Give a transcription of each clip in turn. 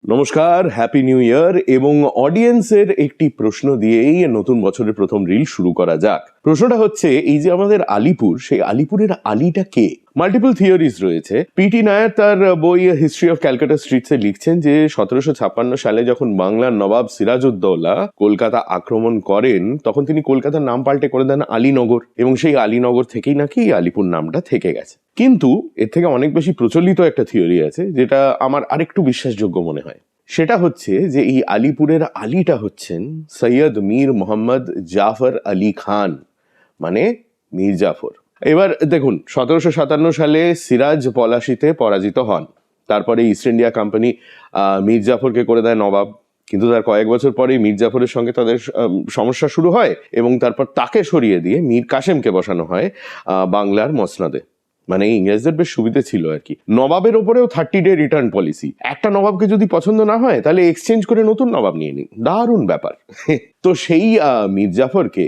নমস্কার, happy new year এবং অডিয়েন্সের একটি প্রশ্ন দিয়েই নতুন বছরের প্রথম রিল শুরু করা যাক। প্রশ্নটা হচ্ছে, এই যে আমাদের আলিপুর, সেই আলিপুরের আলিটা কে? মাল্টিপল থিওরিজ রয়েছে। পিটি নায়ার তার বই হিস্ট্রি অফ ক্যালকাটা স্ট্রিটসে লিখছেন যে 1756 সালে যখন বাংলার নবাব সিরাজউদ্দৌলা কলকাতা আক্রমণ করেন, তখন তিনি কলকাতার নাম পাল্টে করে দেন আলীনগর, এবং সেই আলীনগর থেকেই নাকি আলিপুর নামটা থেকে গেছে। কিন্তু এর থেকে অনেক বেশি প্রচলিত একটা থিওরি আছে, যেটা আমার আরেকটু বিশ্বাসযোগ্য মনে হয়। সেটা হচ্ছে যে এই আলিপুরের আলীটা হচ্ছেন সৈয়দ মীর মোহাম্মদ জাফর আলী খান, মানে মীর জাফর। এবার দেখুন, 1757 সালে সিরাজ পলাশিতে পরাজিত হন। তারপরে ইস্ট ইন্ডিয়া কোম্পানি মীর জাফরকে করে দেয় নবাব। কিন্তু তার কয়েক বছর পরেই মীর জাফরের সঙ্গে তাদের সমস্যা শুরু হয়, এবং তারপর তাকে সরিয়ে দিয়ে মীর কাসেমকে বসানো হয় বাংলার মসনদে। মানে ইংরেজদের বেশ সুবিধে ছিল আর কি। নবাবের ওপরেও 30 ডে রিটার্ন পলিসি। একটা নবাবকে যদি পছন্দ না হয়, তাহলে এক্সচেঞ্জ করে নতুন নবাব নিয়ে নিন। দারুণ ব্যাপার। তো সেই মীর জাফরকে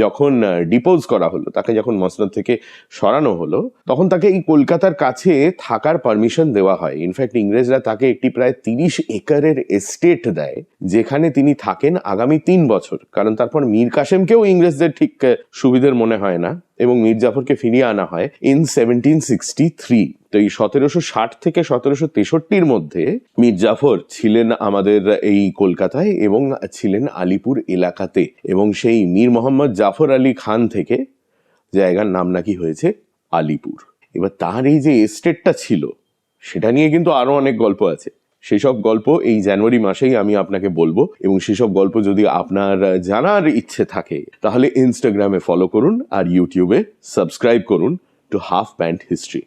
যখন ডিপোজ করা হলো, তাকে যখন মসনদ থেকে সরানো হলো, তখন তাকে এই কলকাতার কাছে থাকার পারমিশন দেওয়া হয়। ইনফ্যাক্ট ইংরেজরা তাকে একটি প্রায় 30 একরের এস্টেট দেয়, যেখানে তিনি থাকেন আগামী 3 বছর। কারণ তারপর মীর কাসেমকেও ইংরেজদের ঠিক সুবিধের মনে হয় না, এবং মীর জাফরকে ফিরিয়ে আনা হয় ইন 1763। তো এই 1760 থেকে 1763 মধ্যে মীর জাফর ছিলেন আমাদের এই কলকাতায় এবং ছিলেন আলিপুর এলাকাতে, এবং সেই মীর মোহাম্মদ জাফর আলী খান থেকে জায়গার নাম নাকি হয়েছে আলিপুর। এবার তার এই যে এস্টেটটা ছিল, সেটা নিয়ে কিন্তু আরো অনেক গল্প আছে। সেসব গল্প এই জানুয়ারি মাসেই আমি আপনাকে বলবো, এবং সেসব গল্প যদি আপনার জানার ইচ্ছে থাকে, তাহলে ইনস্টাগ্রামে ফলো করুন আর ইউটিউবে সাবস্ক্রাইব করুন টু হাফ প্যান্ট হিস্ট্রি।